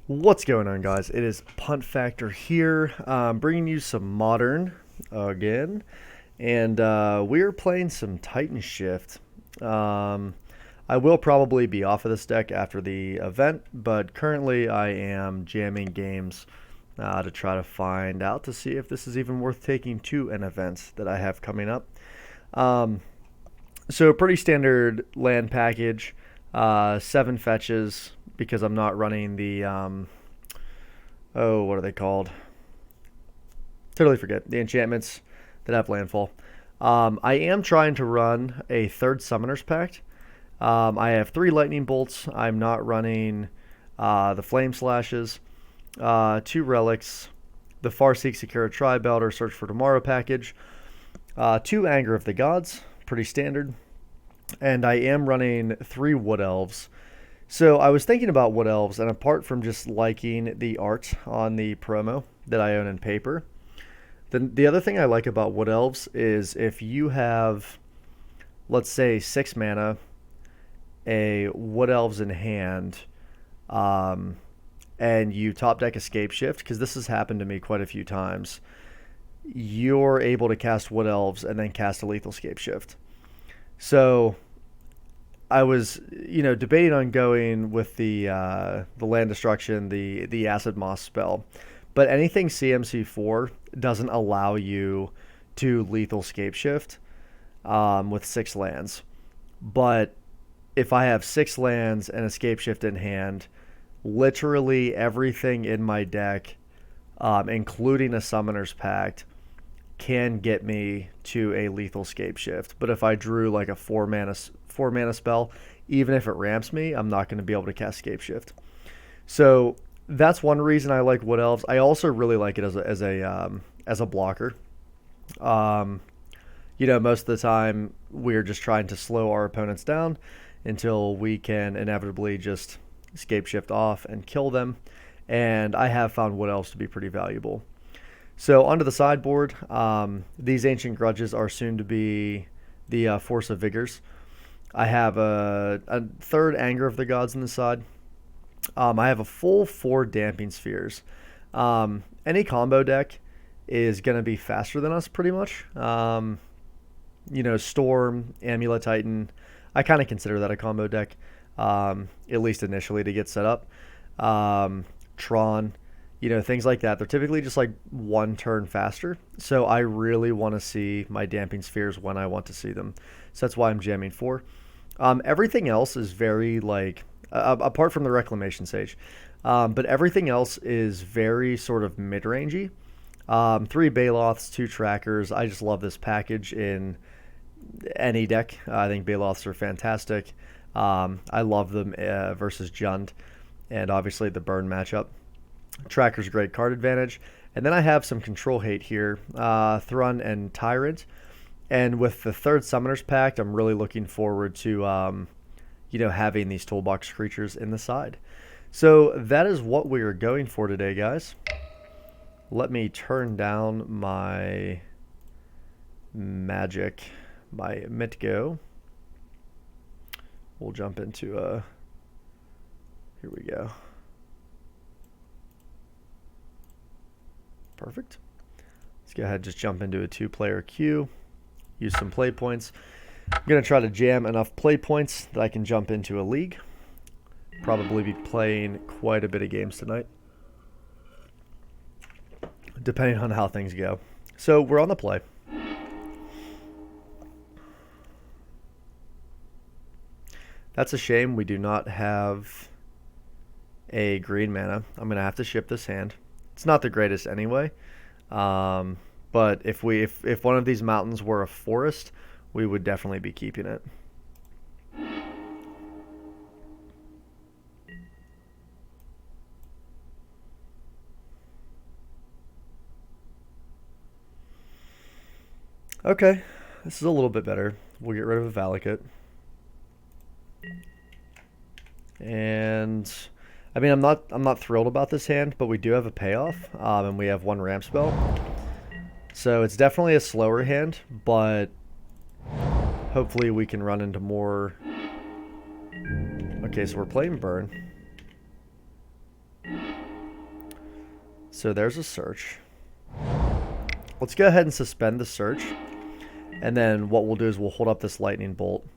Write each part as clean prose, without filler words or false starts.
What's going on, guys? It is Punt Factor here, bringing you some Modern again, and we're playing some Titanshift. I will probably be off of this deck after the event, but currently I am jamming games to try to find out to see if this is even worth taking to an event that I have coming up. So pretty standard land package, 7 fetches because I'm not running the what are they called? Totally forget the enchantments that have landfall. I am trying to run a third Summoner's Pact. I have 3 lightning bolts. I'm not running the flame slashes, 2 relics, the Farseek Secure Tri-Belt or Search for Tomorrow package, 2 Anger of the Gods, pretty standard, and I am running 3 Wood Elves. So I was thinking about Wood Elves, and apart from just liking the art on the promo that I own in paper, the other thing I like about Wood Elves is if you have, let's say, 6 mana, a Wood Elves in hand, and you top deck Escape Shift, because this has happened to me quite a few times, you're able to cast Wood Elves and then cast a lethal Escape Shift. So I was, debating on going with the land destruction, the acid moss spell, but anything CMC4 doesn't allow you to lethal Escape Shift with 6 lands. But if I have 6 lands and Escape Shift in hand, literally everything in my deck, including a Summoner's Pact, can get me to a lethal Escape Shift. But if I drew like a 4 mana spell, even if it ramps me, I'm not going to be able to cast Escape Shift. So that's one reason I like Wood Elves. I also really like it as a blocker. Most of the time we're just trying to slow our opponents down until we can inevitably just Escape Shift off and kill them. And I have found Wood Elves to be pretty valuable. So onto the sideboard, these Ancient Grudges are soon to be the Force of Vigors. I have a 3rd Anger of the Gods on the side. I have a full 4 Damping Spheres. Any combo deck is going to be faster than us pretty much. Storm, Amulet Titan, I kind of consider that a combo deck, at least initially to get set up. Tron, things like that. They're typically just like 1 turn faster. So I really want to see my Damping Spheres when I want to see them. So that's why I'm jamming 4. Everything else is very apart from the Reclamation Sage, but everything else is very sort of mid-rangey. 3 Baloths, 2 Trackers. I just love this package in any deck. I think Baloths are fantastic. I love them versus Jund, and obviously the Burn matchup. Tracker's great card advantage. And then I have some control hate here, Thrun and Tyrant. And with the 3rd Summoner's Pact, I'm really looking forward to, having these toolbox creatures in the side. So that is what we are going for today, guys. Let me turn down my magic, my Mitgo. We'll jump into here we go. Perfect. Let's go ahead and just jump into a 2-player queue. Use some play points. I'm going to try to jam enough play points that I can jump into a league. Probably be playing quite a bit of games tonight, depending on how things go. So we're on the play. That's a shame we do not have a green mana. I'm going to have to ship this hand. It's not the greatest anyway. But if one of these mountains were a forest, we would definitely be keeping it. Okay, this is a little bit better. We'll get rid of a Valakut. And I mean, I'm not thrilled about this hand, but we do have a payoff, and we have 1 ramp spell. So it's definitely a slower hand, but hopefully we can run into more. Okay, so we're playing Burn. So there's a search. Let's go ahead and suspend the search. And then what we'll do is we'll hold up this lightning bolt.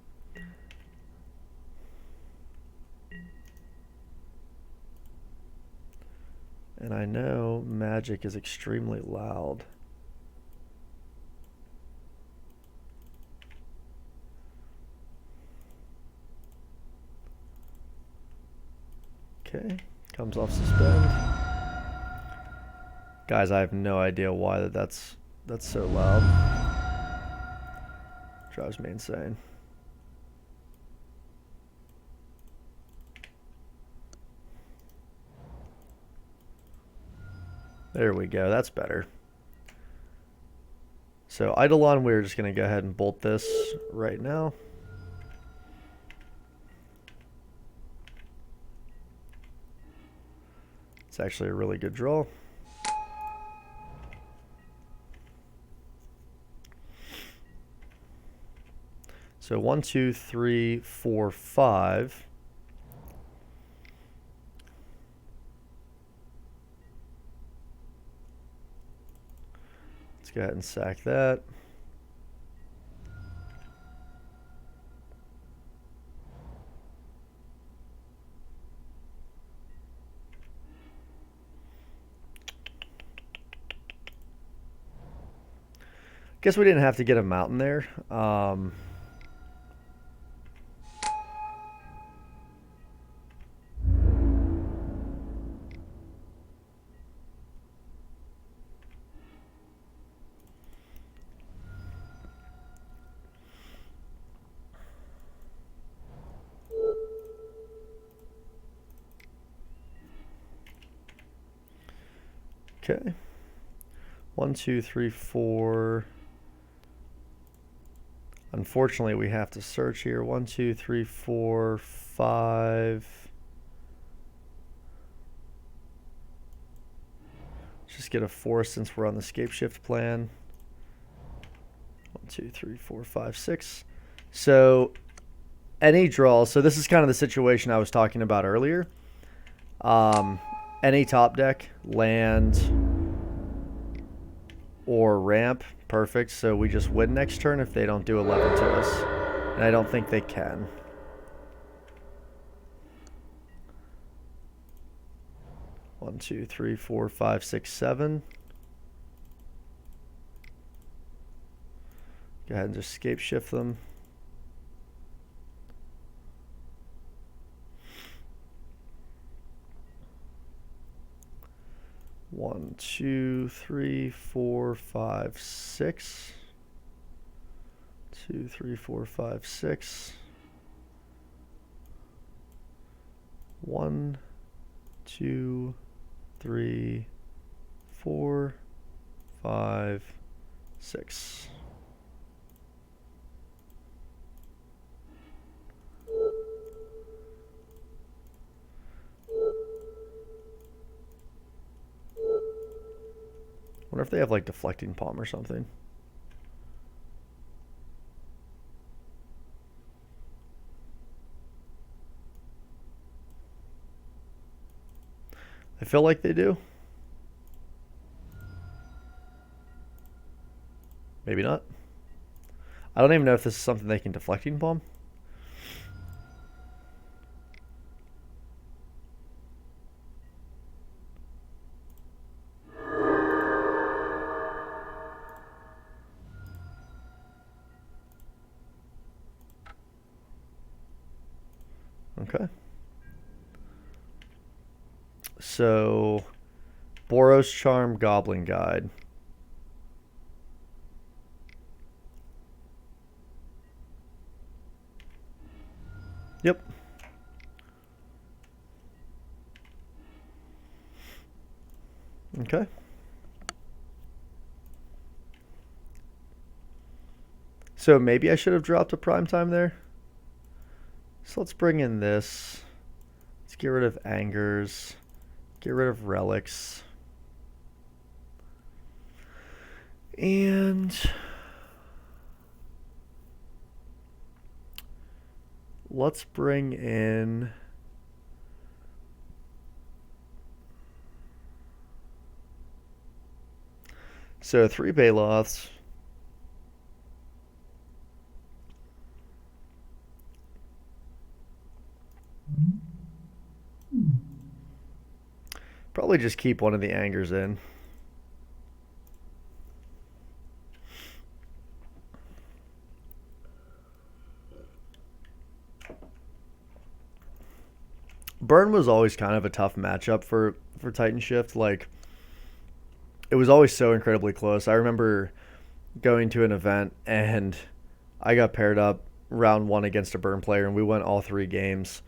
And I know Magic is extremely loud. Okay, comes off suspend. Guys, I have no idea why that's so loud. Drives me insane. There we go, that's better. So Eidolon, we're just going to go ahead and bolt this right now. It's actually a really good draw. So 1, 2, 3, 4, 5. Let's go ahead and sack that. Guess we didn't have to get a mountain there. Okay. 1, 2, 3, 4. Unfortunately, we have to search here. 1, 2, 3, 4, 5. Let's just get a 4 since we're on the scape shift plan. 1, 2, 3, 4, 5, 6. So any draw. So this is kind of the situation I was talking about earlier. Any top deck, land, or ramp, perfect. So we just win next turn if they don't do 11 to us. And I don't think they can. One, two, three, four, five, six, 7. Go ahead and just scape shift them. One, two, three, four, five, 6. 2, 3, 4, 5, 6. 1, 2, 3, 4, 5, 6. Wonder if they have like deflecting palm or something. I feel like they do. Maybe not. I don't even know if this is something they can deflecting palm. Okay. So, Boros Charm, Goblin Guide. Yep. Okay. So maybe I should have dropped a prime time there. So let's bring in this. Let's get rid of Angers. Get rid of Relics. And let's bring in... So 3 Baloths. Probably just keep one of the Angers in. Burn was always kind of a tough matchup for Titanshift. Like, it was always so incredibly close. I remember going to an event and I got paired up round 1 against a Burn player and we went all 3 games.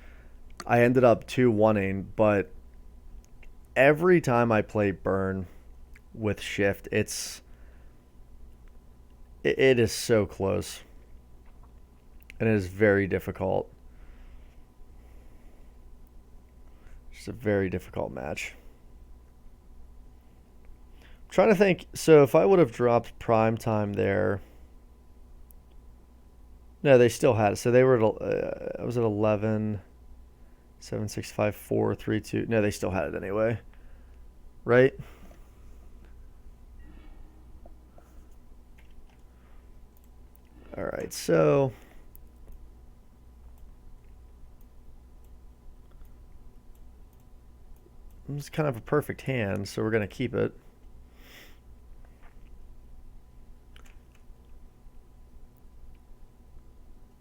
I ended up 2-1ing, but every time I play Burn with Shift, it is so close. And it is very difficult. It's a very difficult match. I'm trying to think. So if I would have dropped prime time there, no, they still had it. So they were at, I was at 11, 7, 6, 5, 4, 3, 2. No, they still had it anyway. Right? All right, so it's kind of a perfect hand, so we're going to keep it.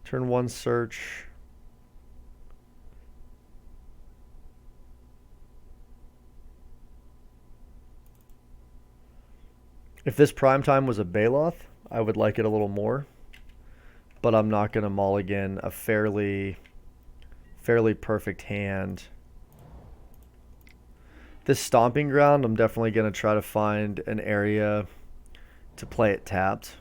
Turn 1 search. If this prime time was a Baloth, I would like it a little more. But I'm not going to mulligan a fairly perfect hand. This Stomping Ground, I'm definitely going to try to find an area to play it tapped.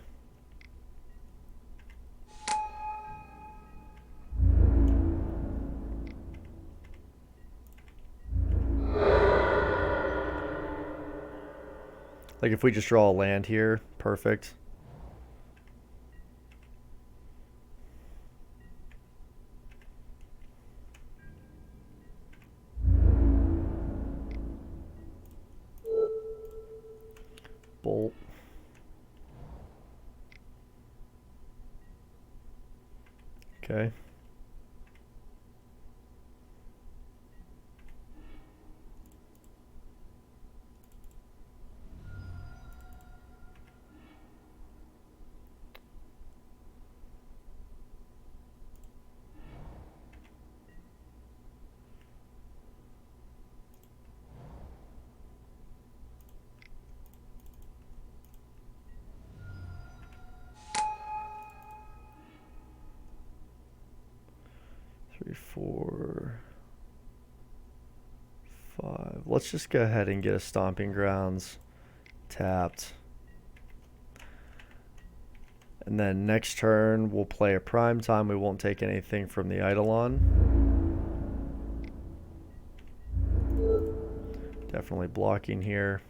Like if we just draw a land here, perfect. Bolt. Okay. Three, 4, 5. Let's just go ahead and get a Stomping Grounds tapped. And then next turn, we'll play a prime time. We won't take anything from the Eidolon. Definitely blocking here.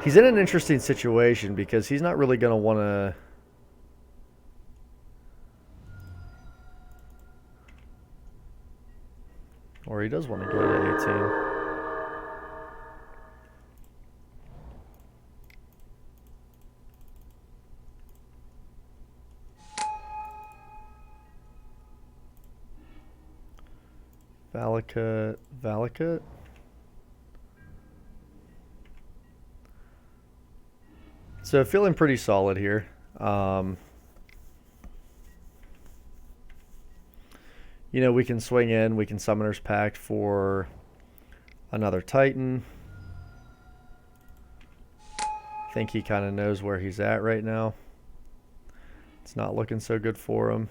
He's in an interesting situation because he's not really going to want to... Or he does want to go to 18. Valakut. So feeling pretty solid here. You know, we can swing in. We can Summoner's Pact for another Titan. I think he kind of knows where he's at right now. It's not looking so good for him.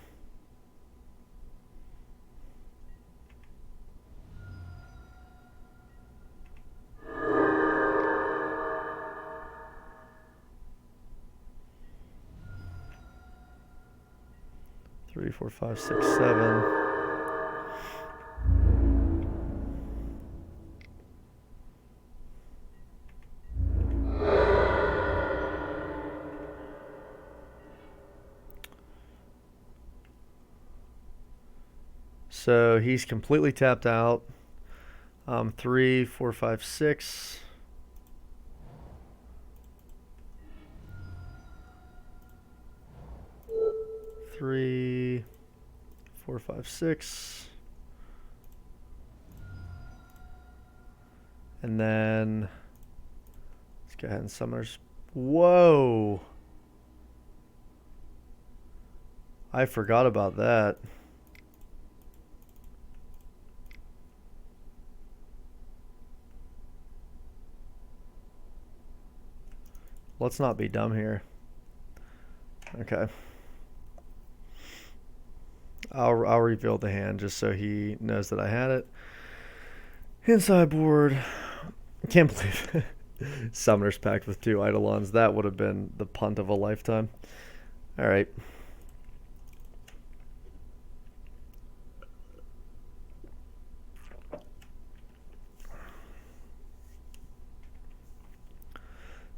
Three, 4, 5, 6, 7. So he's completely tapped out. 3, 4, 5, 6. 3, 4, 5, 6. And then let's go ahead and summoners. Whoa! I forgot about that. Let's not be dumb here. Okay. I'll reveal the hand just so he knows that I had it. Hand sideboard. Can't believe Summoners packed with 2 Eidolons. That would have been the punt of a lifetime. All right.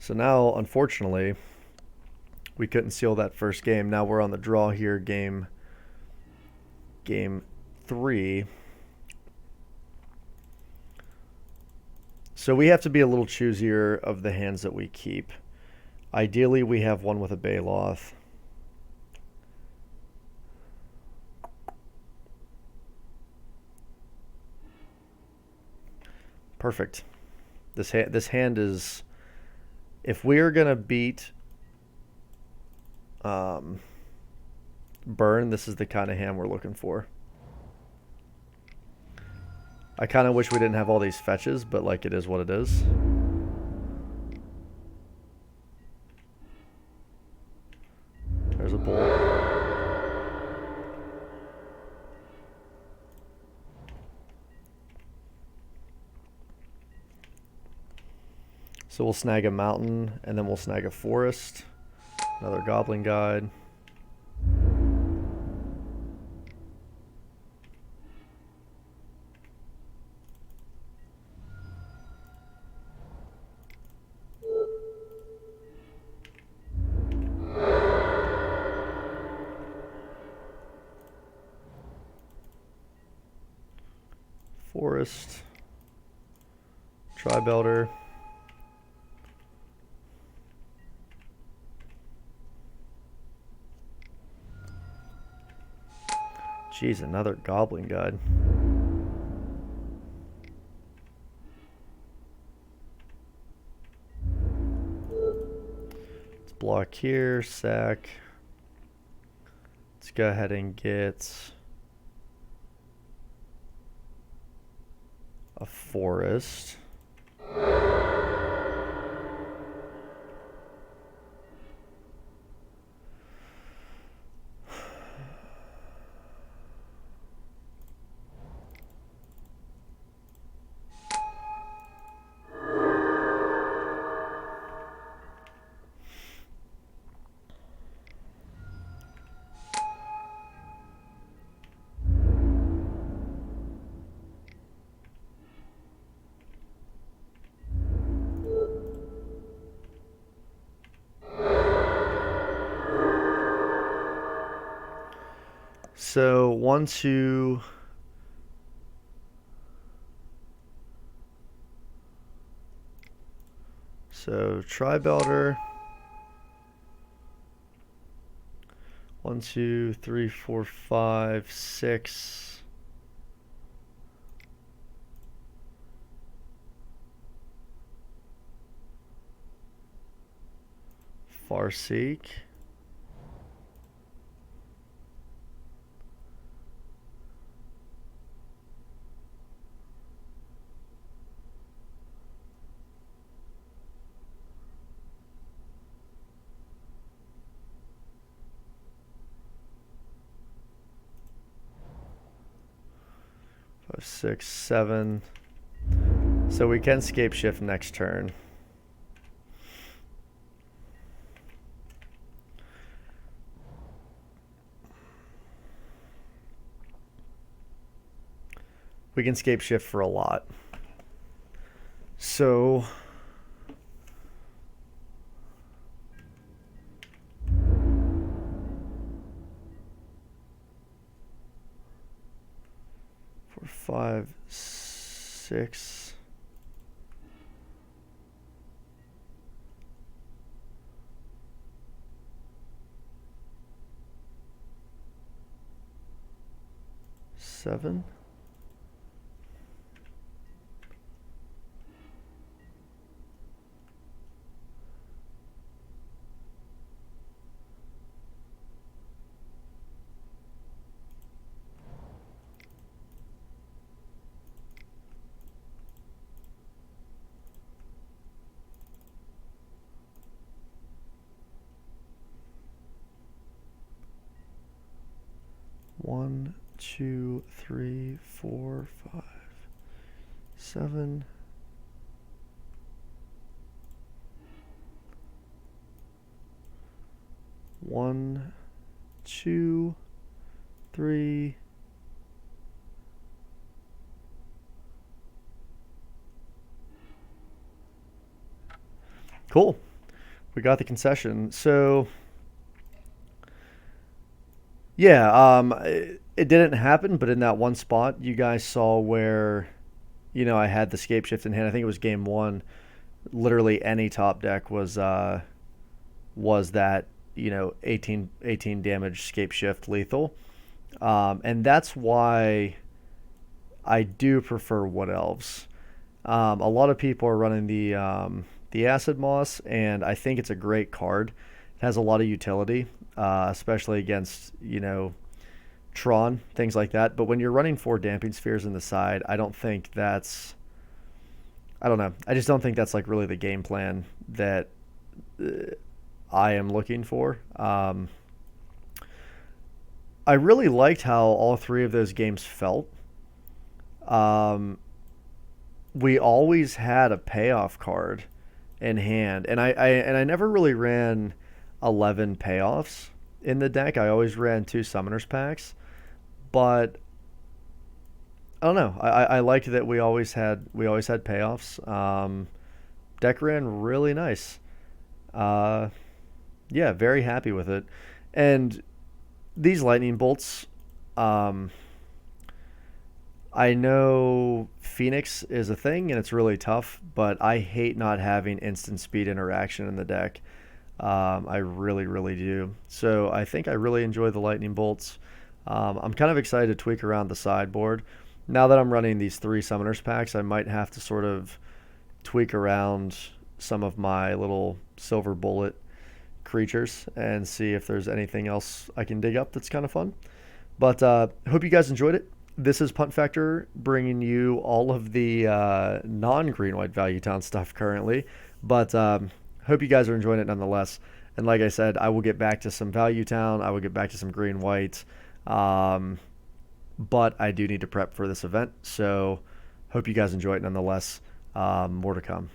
So now, unfortunately, we couldn't seal that first game. Now we're on the draw here, game 3. So we have to be a little choosier of the hands that we keep. Ideally, we have one with a Baloth. Perfect. This hand is, if we're gonna beat Burn, this is the kind of hand we're looking for. I kind of wish we didn't have all these fetches, but like it is what it is. There's a bolt. So we'll snag a mountain, and then we'll snag a forest. Another goblin guide. Forest. Tri-belter. Jeez, another goblin guide. Let's block here, sack. Let's go ahead and get a forest. So 1, 2. So tri-belter. 1, 2, 3, 4, 5, 6. Farseek. Five, 6, 7. So we can scape shift next turn. We can scape shift for a lot. So four, 5, 6. 7. One, 2, 3, 4, 5, 7. One, 2, 3. Cool. We got the concession. So yeah, it didn't happen, but in that one spot, you guys saw where, I had the scape shift in hand. I think it was game one. Literally any top deck was that 18 damage scape shift lethal, and that's why I do prefer Wood Elves. A lot of people are running the Acid Moss, and I think it's a great card. It has a lot of utility, especially against Tron, things like that. But when you're running 4 Damping Spheres in the side, I don't think that's. I don't know. I just don't think that's like really the game plan that I am looking for. I really liked how all 3 of those games felt. We always had a payoff card in hand, and I never really ran 11 payoffs in the deck. I always ran 2 Summoners packs, but I don't know. I liked that we always had payoffs. Deck ran really nice. Uh, yeah, very happy with it. And these lightning bolts, um, I know Phoenix is a thing and it's really tough, but I hate not having instant speed interaction in the deck. I really, really do. So I think I really enjoy the lightning bolts. I'm kind of excited to tweak around the sideboard. Now that I'm running these 3 summoners packs, I might have to sort of tweak around some of my little silver bullet creatures and see if there's anything else I can dig up that's kind of fun. But hope you guys enjoyed it. This is Punt Factor bringing you all of the non-green white value town stuff currently. But hope you guys are enjoying it nonetheless. And like I said, I will get back to some value town. I will get back to some green white. But I do need to prep for this event. So hope you guys enjoy it nonetheless. More to come.